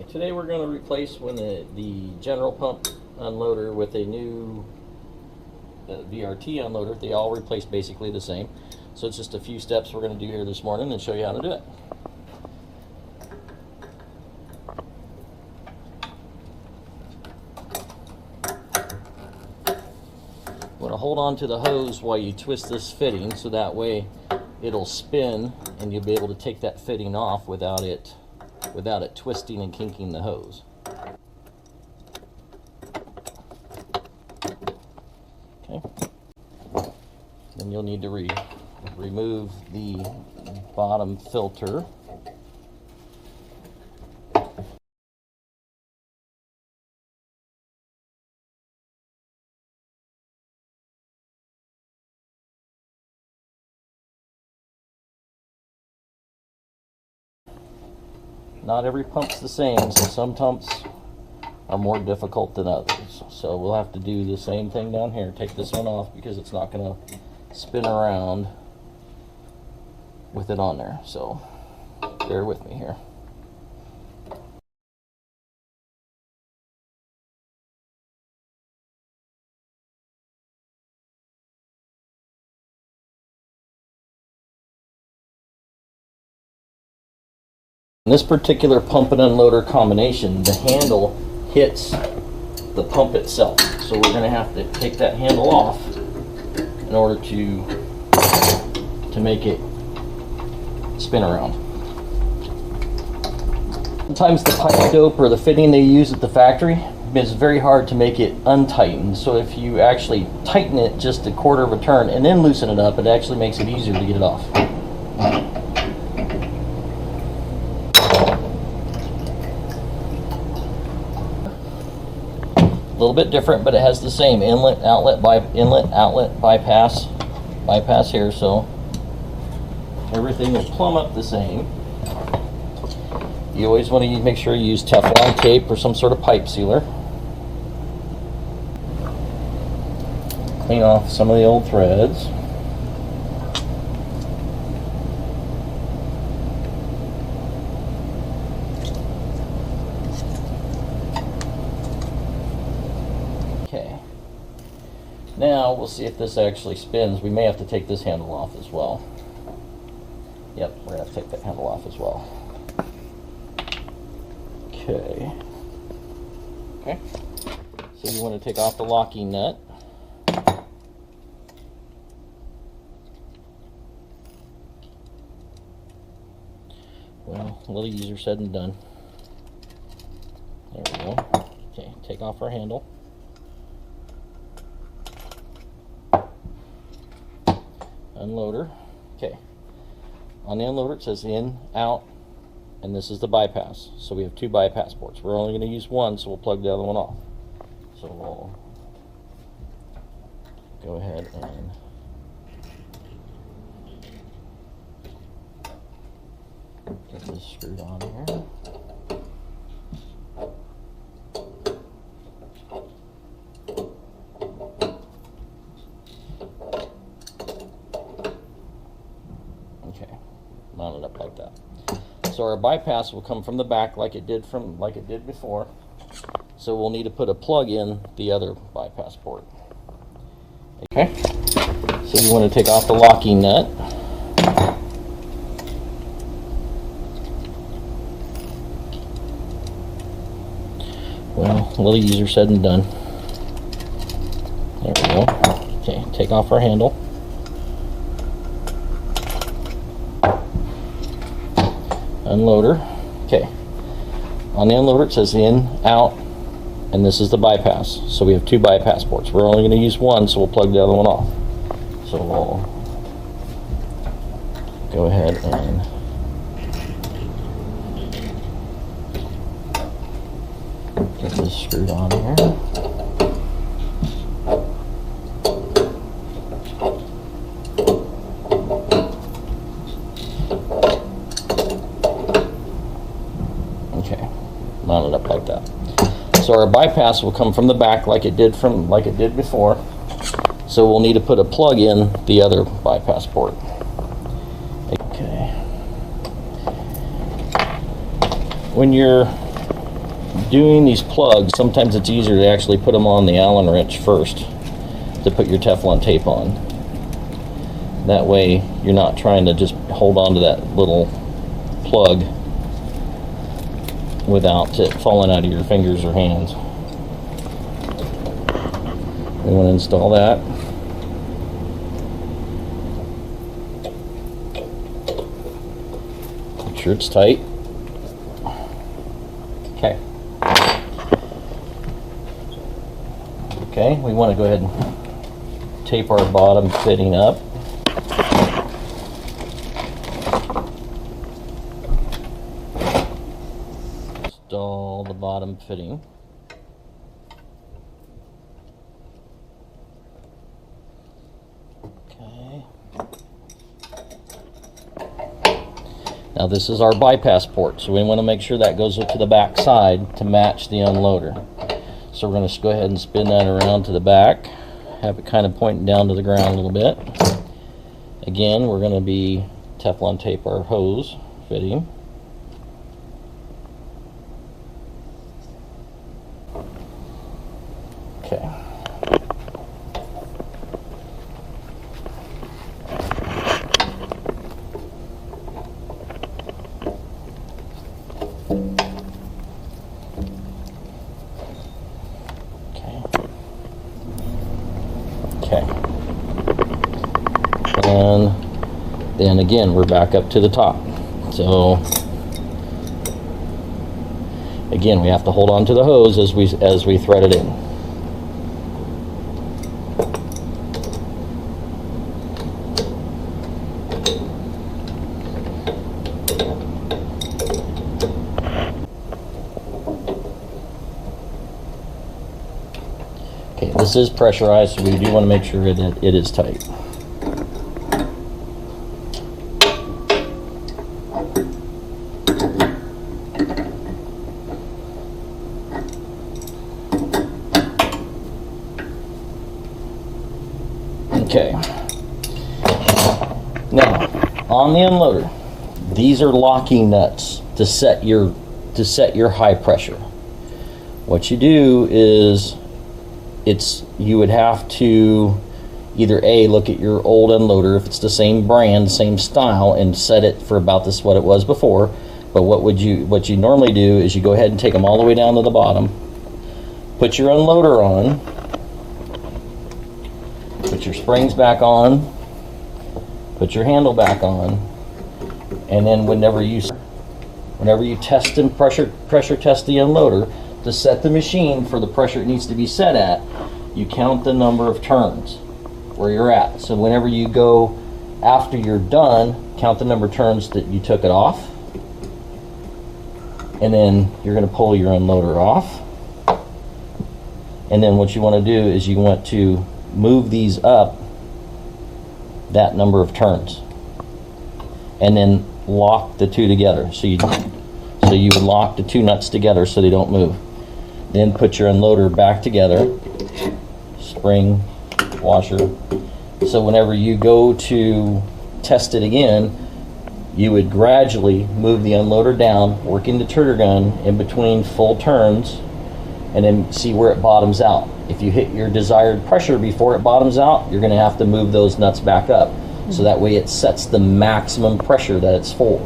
Today we're going to replace the general pump unloader with a new VRT unloader. They all replace basically the same. So it's just a few steps we're going to do here this morning and show you how to do it. You want to hold on to the hose while you twist this fitting, so that way it'll spin and you'll be able to take that fitting off without it twisting and kinking the hose. Okay. Then you'll need to remove the bottom filter. Not every pump's the same, so some pumps are more difficult than others. So we'll have to do the same thing down here. Take this one off because it's not going to spin around with it on there. So bear with me here. In this particular pump and unloader combination, the handle hits the pump itself. So we're going to have to take that handle off in order to make it spin around. Sometimes the pipe dope or the fitting they use at the factory is very hard to make it untightened. So if you actually tighten it just a quarter of a turn and then loosen it up, it actually makes it easier to get it off. A little bit different, but it has the same inlet outlet bypass here, so everything will plumb up the same. You always want to make sure you use Teflon tape or some sort of pipe sealer. Clean off some of the old threads. Now we'll see if this actually spins. We may have to take this handle off as well. Yep, we're going to have to take that handle off as well. Okay. Okay. So you want to take off the locking nut. Well, a little easier said than done. There we go. Okay, take off our handle. Unloader. Okay. On the unloader it says in, out, and this is the bypass. So we have two bypass ports. We're only going to use one, so we'll plug the other one off. So we'll go ahead and get this screwed on here. Mount it up like that. So our bypass will come from the back like it did before. So we'll need to put a plug in the other bypass port. Okay. So you want to take off the locking nut. Well, a little easier said than done. There we go. Okay, take off our handle. Unloader. Okay. On the unloader it says in, out, and this is the bypass. So we have two bypass ports. We're only going to use one, so we'll plug the other one off. So we'll go ahead and get this screwed on here. Mount it up like that. So our bypass will come from the back like it did before. So we'll need to put a plug in the other bypass port. Okay. When you're doing these plugs, sometimes it's easier to actually put them on the Allen wrench first to put your Teflon tape on. That way you're not trying to just hold on to that little plug without it falling out of your fingers or hands. We want to install that. Make sure it's tight. Okay. Okay, we want to go ahead and tape our bottom fitting up. Install the bottom fitting. Okay. Now this is our bypass port, so we want to make sure that goes to the back side to match the unloader. So we're going to go ahead and spin that around to the back, have it kind of pointing down to the ground a little bit. Again, we're going to be Teflon tape our hose fitting. Okay. Okay. And then again, we're back up to the top. So again, we have to hold on to the hose as we thread it in. Okay, this is pressurized, so we do want to make sure that it is tight. Okay. Now, on the unloader, these are locking nuts to set your high pressure. What you do is you would have to either A, look at your old unloader if it's the same brand, same style, and set it for about this what it was before. But what you normally do is you go ahead and take them all the way down to the bottom, put your unloader on, put your springs back on, put your handle back on, and then whenever you test and pressure test the unloader to set the machine for the pressure it needs to be set at, you count the number of turns where you're at. So whenever you go, after you're done, count the number of turns that you took it off, and then you're going to pull your unloader off. And then what you want to do is you want to move these up that number of turns, and then lock the two together. So you would lock the two nuts together so they don't move. Then put your unloader back together, spring, washer. So whenever you go to test it again, you would gradually move the unloader down, working the turner gun in between full turns, and then see where it bottoms out. If you hit your desired pressure before it bottoms out, you're going to have to move those nuts back up, so that way it sets the maximum pressure that it's for.